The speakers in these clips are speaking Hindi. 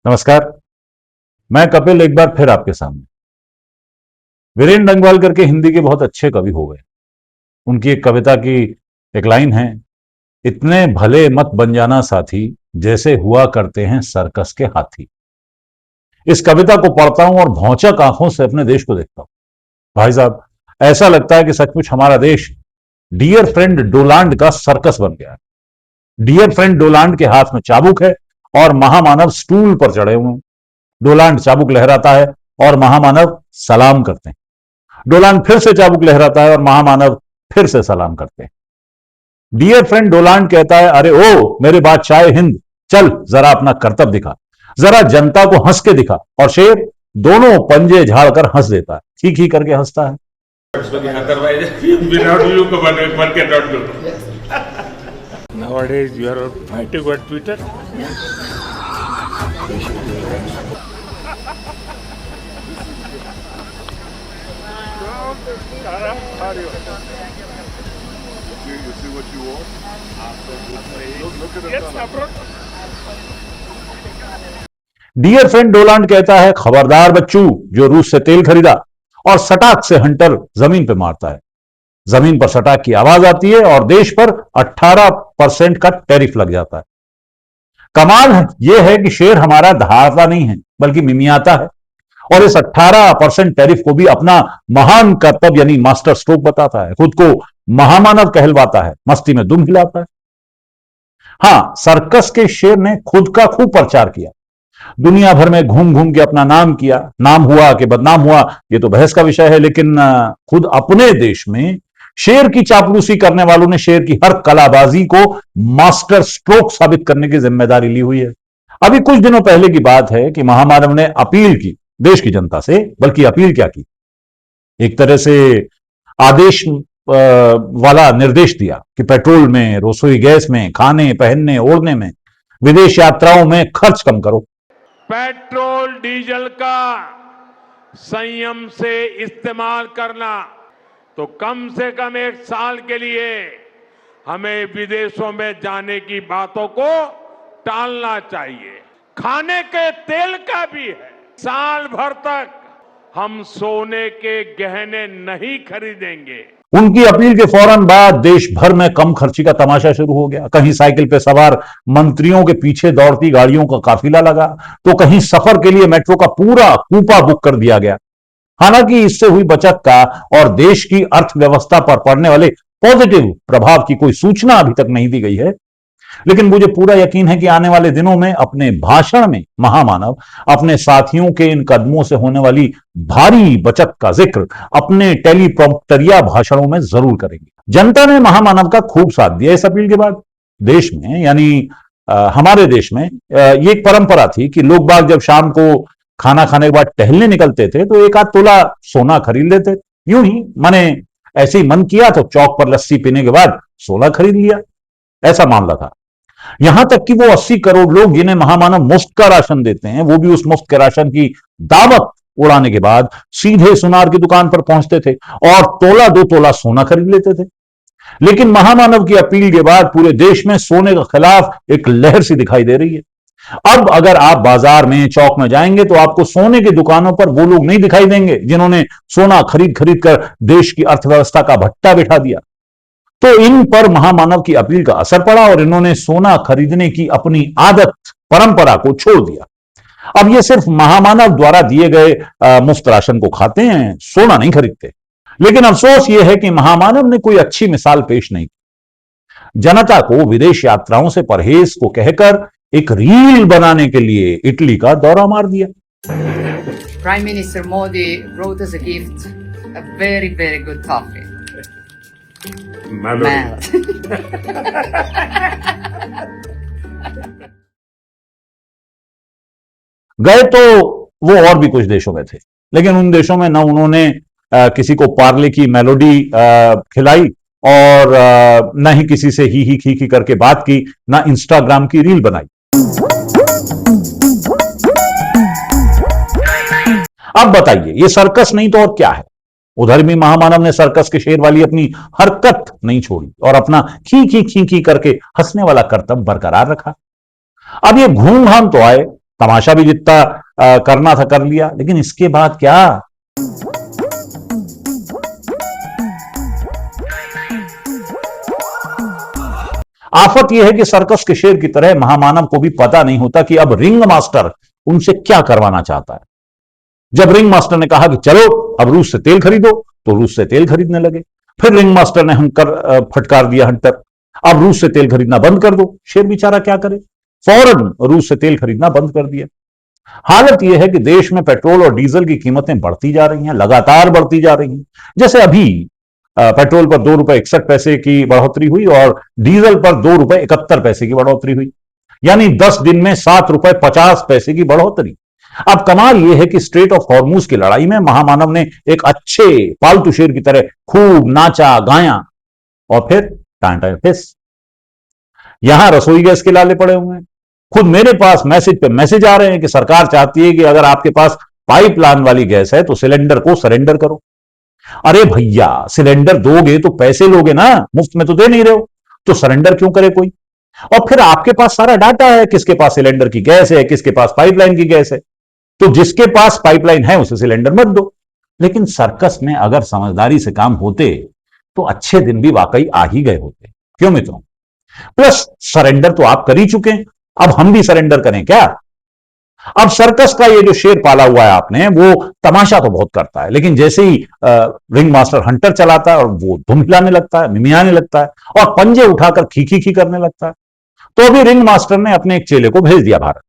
नमस्कार। मैं कपिल एक बार फिर आपके सामने। वीरेंद्र डंगवाल करके हिंदी के बहुत अच्छे कवि हो गए। उनकी एक कविता की एक लाइन है, इतने भले मत बन जाना साथी जैसे हुआ करते हैं सर्कस के हाथी। इस कविता को पढ़ता हूं और भौचक आंखों से अपने देश को देखता हूं। भाई साहब, ऐसा लगता है कि सचमुच हमारा देश डियर फ्रेंड डोलांड का सर्कस बन गया है। डियर फ्रेंड डोलांड के हाथ में चाबुक है और महामानव स्टूल पर चढ़े हुए हैं। डोलांड चाबुक लहराता है और महामानव सलाम करते हैं। डोलांड फिर से चाबुक लहराता है और महामानव फिर से सलाम करते हैं। डियर फ्रेंड डोलांड कहता है, अरे ओ मेरे बादशाह हिंद, चल जरा अपना करतब दिखा, जरा जनता को हंस के दिखा। और शेर दोनों पंजे झाड़कर हंस देता है, ठीक ही करके हंसता है। Nowadays, you are fighting on Twitter. You see what you want? Look at the dear friend Donald कहता है, खबरदार बच्चू जो रूस से तेल खरीदा, और सटाक से हंटर जमीन पर मारता है। जमीन पर सटाक की आवाज आती है और देश पर 18% का टैरिफ लग जाता है। कमाल यह है कि शेर हमारा दहाड़ता नहीं है बल्कि मिमियाता है, और इस 18% टैरिफ को भी अपना महान कर्तव्य यानी मास्टर स्ट्रोक बताता है। खुद को महामानव कहलवाता है, मस्ती में दुम हिलाता है। हां, सर्कस के शेर ने खुद का खूब प्रचार किया, दुनिया भर में घूम घूम के अपना नाम किया। नाम हुआ कि बदनाम हुआ यह तो बहस का विषय है, लेकिन खुद अपने देश में शेर की चापलूसी करने वालों ने शेर की हर कलाबाजी को मास्टर स्ट्रोक साबित करने की जिम्मेदारी ली हुई है। अभी कुछ दिनों पहले की बात है कि महामानव ने अपील की देश की जनता से, बल्कि अपील क्या की, एक तरह से आदेश वाला निर्देश दिया कि पेट्रोल में, रसोई गैस में, खाने पहनने ओढ़ने में, विदेश यात्राओं में खर्च कम करो। पेट्रोल डीजल का संयम से इस्तेमाल करना, तो कम से कम एक साल के लिए हमें विदेशों में जाने की बातों को टालना चाहिए। खाने के तेल का भी है, साल भर तक हम सोने के गहने नहीं खरीदेंगे। उनकी अपील के फौरन बाद देश भर में कम खर्ची का तमाशा शुरू हो गया। कहीं साइकिल पे सवार मंत्रियों के पीछे दौड़ती गाड़ियों का काफिला लगा, तो कहीं सफर के लिए मेट्रो का पूरा कूपा बुक कर दिया गया। हालांकि इससे हुई बचत का और देश की अर्थव्यवस्था पर पड़ने वाले पॉजिटिव प्रभाव की कोई सूचना अभी तक नहीं दी गई है, लेकिन मुझे पूरा यकीन है कि आने वाले दिनों में अपने भाषण में महामानव अपने साथियों के इन कदमों से होने वाली भारी बचत का जिक्र अपने टेलीप्रॉम्प्टरिया भाषणों में जरूर करेंगे। जनता ने महामानव का खूब साथ दिया इस अपील के बाद। देश में यानी हमारे देश में ये एक परंपरा थी कि लोग बाग जब शाम को खाना खाने के बाद टहलने निकलते थे तो एक आध तोला सोना खरीद लेते। यूं ही माने ऐसे ही मन किया तो चौक पर लस्सी पीने के बाद सोना खरीद लिया, ऐसा मामला था। यहां तक कि वो 80 करोड़ लोग जिन्हें महामानव मुफ्त का राशन देते हैं, वो भी उस मुफ्त के राशन की दावत उड़ाने के बाद सीधे सुनार की दुकान पर पहुंचते थे और तोला दो तोला सोना खरीद लेते थे। लेकिन महामानव की अपील के बाद पूरे देश में सोने के खिलाफ एक लहर सी दिखाई दे रही है। अब अगर आप बाजार में, चौक में जाएंगे तो आपको सोने की दुकानों पर वो लोग नहीं दिखाई देंगे जिन्होंने सोना खरीद खरीद कर देश की अर्थव्यवस्था का भट्टा बिठा दिया। तो इन पर महामानव की अपील का असर पड़ा और इन्होंने सोना खरीदने की अपनी आदत, परंपरा को छोड़ दिया। अब ये सिर्फ महामानव द्वारा दिए गए मुफ्त राशन को खाते हैं, सोना नहीं खरीदते। लेकिन अफसोस यह है कि महामानव ने कोई अच्छी मिसाल पेश नहीं की। जनता को विदेश यात्राओं से परहेज को कहकर एक रील बनाने के लिए इटली का दौरा मार दिया। Prime Minister Modi wrote as a gift a very, very good toffee. गए तो वो और भी कुछ देशों में थे, लेकिन उन देशों में ना उन्होंने किसी को पार्ले की मेलोडी खिलाई और ना ही किसी से ही खी करके बात की, ना इंस्टाग्राम की रील बनाई। अब बताइए, ये सर्कस नहीं तो और क्या है? उधर भी महामानव ने सर्कस के शेर वाली अपनी हरकत नहीं छोड़ी और अपना खी खी करके हंसने वाला करतब बरकरार रखा। अब ये घूम घाम तो आए, तमाशा भी जितना करना था कर लिया, लेकिन इसके बाद क्या? आफत यह है कि सर्कस के शेर की तरह महामानव को भी पता नहीं होता कि अब रिंग मास्टर उनसे क्या करवाना चाहता है। जब रिंग मास्टर ने कहा कि चलो अब रूस से तेल खरीदो, तो रूस से तेल खरीदने लगे। फिर रिंग मास्टर ने फटकार दिया हंटर, अब रूस से तेल खरीदना बंद कर दो। शेर बेचारा क्या करे, फौरन रूस से तेल खरीदना बंद कर दिया। हालत यह है कि देश में पेट्रोल और डीजल की कीमतें बढ़ती जा रही हैं, लगातार बढ़ती जा रही हैं। जैसे अभी पेट्रोल पर ₹2.61 की बढ़ोतरी हुई और डीजल पर ₹2.71 की बढ़ोतरी हुई, यानी 10 दिन में ₹7.50 की बढ़ोतरी। अब कमाल यह है कि स्ट्रेट ऑफ हॉर्मूज की लड़ाई में महामानव ने एक अच्छे पालतू शेर की तरह खूब नाचा गाया और फिर टांटा फिस। यहां रसोई गैस के लाले पड़े हुए हैं। खुद मेरे पास मैसेज पे मैसेज आ रहे हैं कि सरकार चाहती है कि अगर आपके पास पाइपलाइन वाली गैस है तो सिलेंडर को सरेंडर करो। अरे भैया, सिलेंडर दोगे तो पैसे लोगे ना, मुफ्त में तो दे नहीं रहे हो, तो सरेंडर क्यों करे कोई? और फिर आपके पास सारा डाटा है, किसके पास सिलेंडर की गैस है, किसके पास पाइपलाइन की गैस है, तो जिसके पास पाइपलाइन है उसे सिलेंडर मत दो। लेकिन सर्कस में अगर समझदारी से काम होते तो अच्छे दिन भी वाकई आ ही गए होते। क्यों मित्रों? प्लस सरेंडर तो आप कर ही चुके हैं, अब हम भी सरेंडर करें क्या? अब सर्कस का ये जो शेर पाला हुआ है आपने, वो तमाशा तो बहुत करता है, लेकिन जैसे ही रिंग मास्टर हंटर चलाता है और वो धुम हिलाने लगता है, मिमियाने लगता है और पंजे उठाकर खी खी खी करने लगता है। तो अभी रिंग मास्टर ने अपने एक चेले को भेज दिया भारत,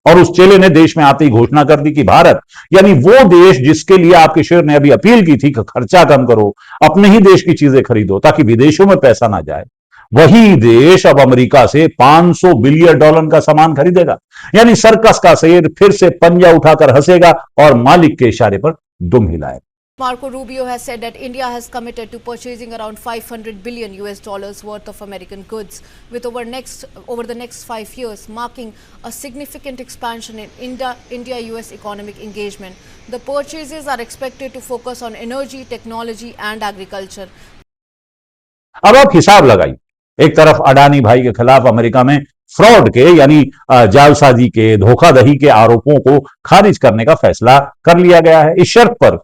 और उस चेले ने देश में आते ही घोषणा कर दी कि भारत, यानी वो देश जिसके लिए आपके शेर ने अभी अपील की थी कि खर्चा कम करो, अपने ही देश की चीजें खरीदो ताकि विदेशों में पैसा ना जाए, वही देश अब अमेरिका से $500 बिलियन का सामान खरीदेगा। यानी सर्कस का शेर फिर से पंजा उठाकर हंसेगा और मालिक के इशारे पर दुम हिलाएगा। Marco Rubio has said that India has committed to purchasing around $500 billion worth of American goods with over the next 5 years, marking a significant expansion in India-US economic engagement. The purchases are expected to focus on energy, technology and agriculture. अब आप हिसाब लगाइए, एक तरफ अडानी भाई के खिलाफ अमेरिका में फ्रॉड के यानी जालसाजी के, धोखाधड़ी के आरोपों को खारिज करने का फैसला कर लिया गया है, इस शर्त पर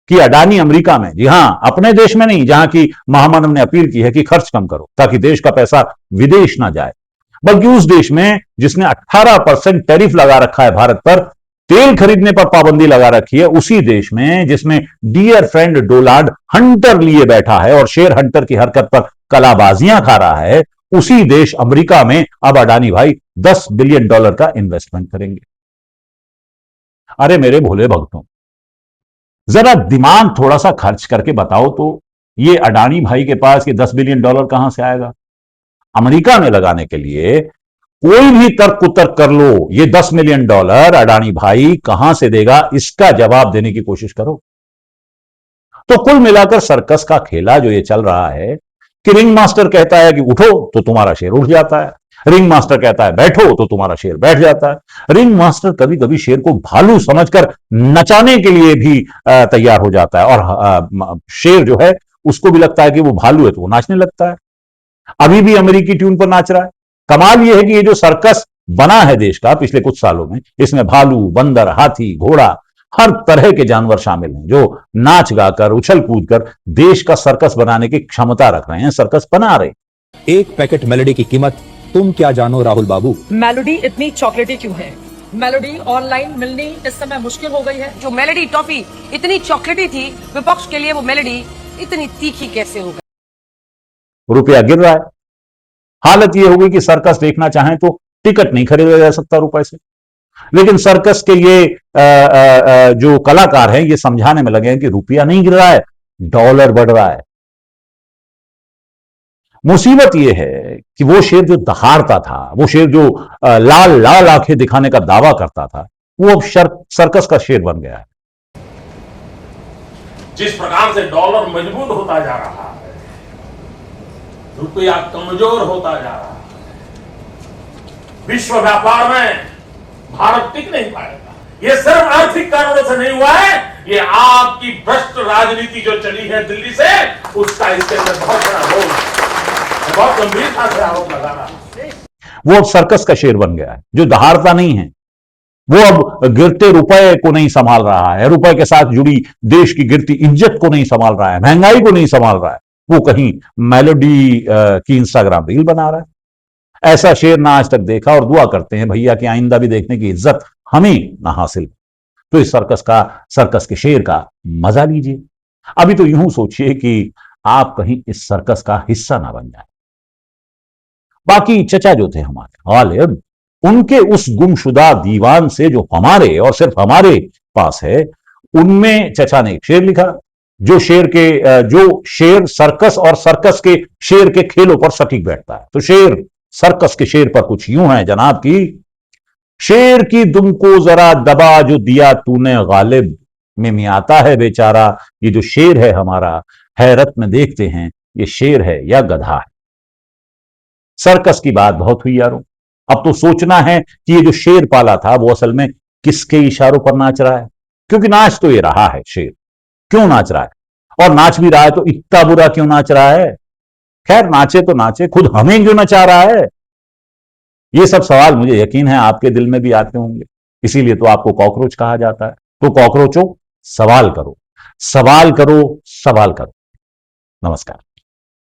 कि अडानी अमेरिका में, जी हां, अपने देश में नहीं, जहां की महामानव ने अपील की है कि खर्च कम करो ताकि देश का पैसा विदेश ना जाए, बल्कि उस देश में जिसने 18% टैरिफ लगा रखा है भारत पर, तेल खरीदने पर पाबंदी लगा रखी है, उसी देश में जिसमें डियर फ्रेंड डोनाल्ड हंटर लिए बैठा है और शेर हंटर की हरकत पर कलाबाजियां खा रहा है, उसी देश अमेरिका में अब अडानी भाई $10 बिलियन का इन्वेस्टमेंट करेंगे। अरे मेरे भोले भक्तों, जरा दिमाग थोड़ा सा खर्च करके बताओ तो ये अडानी भाई के पास ये $10 बिलियन कहां से आएगा? अमेरिका में लगाने के लिए कोई भी तर्क कुतर्क कर लो, ये $10 मिलियन अडानी भाई कहां से देगा, इसका जवाब देने की कोशिश करो। तो कुल मिलाकर सर्कस का खेला जो ये चल रहा है कि रिंग मास्टर कहता है कि उठो तो तुम्हारा शेर उठ जाता है, रिंग मास्टर कहता है बैठो तो तुम्हारा शेर बैठ जाता है। रिंग मास्टर कभी कभी शेर को भालू समझकर नचाने के लिए भी तैयार हो जाता है, और शेर जो है उसको भी लगता है कि वो भालू है तो वो नाचने लगता है। अभी भी अमेरिकी ट्यून पर नाच रहा है। कमाल ये है कि ये जो सर्कस बना है देश का पिछले कुछ सालों में, इसमें भालू, बंदर, हाथी, घोड़ा, हर तरह के जानवर शामिल हैं जो नाच गाकर, उछल कूद कर देश का सर्कस बनाने की क्षमता रख रहे हैं, सर्कस बना रहे हैं। एक पैकेट मेलोडी की कीमत तुम क्या जानो राहुल बाबू? मेलोडी इतनी चॉकलेटी क्यों है? मेलोडी ऑनलाइन मिलनी इस समय मुश्किल हो गई है। जो मेलोडी टॉफी इतनी चॉकलेटी थी, विपक्ष के लिए वो मेलोडी इतनी तीखी कैसे हो गई? रुपया गिर रहा है। हालत यह होगी कि सर्कस देखना चाहें तो टिकट नहीं खरीदा जा सकता रुपए से। लेकिन सर्कस के ये जो कलाकार हैं ये समझाने में लगे हैं कि रुपया नहीं गिर रहा है, डॉलर बढ़ रहा है। मुसीबत यह है कि वो शेर जो दहाड़ता था, वो शेर जो लाल लाल आंखें दिखाने का दावा करता था, वो अब सर्कस का शेर बन गया है। जिस प्रकार से डॉलर मजबूत होता जा रहा है, रुपया कमजोर होता जा रहा है, विश्व व्यापार में भारत टिक नहीं पाएगा। ये सिर्फ आर्थिक कारणों से नहीं हुआ है, ये आपकी भ्रष्ट राजनीति जो चली है दिल्ली से, उसका इसके अंदर बहुत बड़ा रोल है। बहुत गंभीरता से आरोप लगा रहा है। वो अब सर्कस का शेर बन गया है जो दहाड़ता नहीं है, वो अब गिरते रुपए को नहीं संभाल रहा है, रुपए के साथ जुड़ी देश की गिरती इज्जत को नहीं संभाल रहा है, महंगाई को नहीं संभाल रहा है, वो कहीं मेलोडी की इंस्टाग्राम रील बना रहा है। ऐसा शेर ना आज तक देखा, और दुआ करते हैं भैया कि आइंदा भी देखने की इज्जत हमें ना हासिल। तो इस सर्कस के शेर का मजा लीजिए। अभी तो यूं सोचिए कि आप कहीं इस सर्कस का हिस्सा ना बन जाए। बाकी चचा जो थे हमारे गालिब, उनके उस गुमशुदा दीवान से जो हमारे और सिर्फ हमारे पास है, उनमें चचा ने एक शेर लिखा जो शेर सर्कस और सर्कस के शेर के खेलों पर सटीक बैठता है। तो शेर सर्कस के शेर पर कुछ यूं है जनाब की, शेर की दुम को जरा दबा जो दिया तूने गालिब, में मियाता है बेचारा ये जो शेर है हमारा, हैरत में देखते हैं ये शेर है या गधा है। सर्कस की बात बहुत हुई यारों, अब तो सोचना है कि ये जो शेर पाला था वो असल में किसके इशारों पर नाच रहा है, क्योंकि नाच तो ये रहा है शेर, क्यों नाच रहा है, और नाच भी रहा है तो इतना बुरा क्यों नाच रहा है। खैर नाचे तो नाचे, खुद हमें क्यों नचा रहा है। ये सब सवाल मुझे यकीन है आपके दिल में भी आते होंगे, इसीलिए तो आपको कॉकरोच कहा जाता है। तो कॉकरोचों, सवाल करो, सवाल करो, सवाल करो। नमस्कार।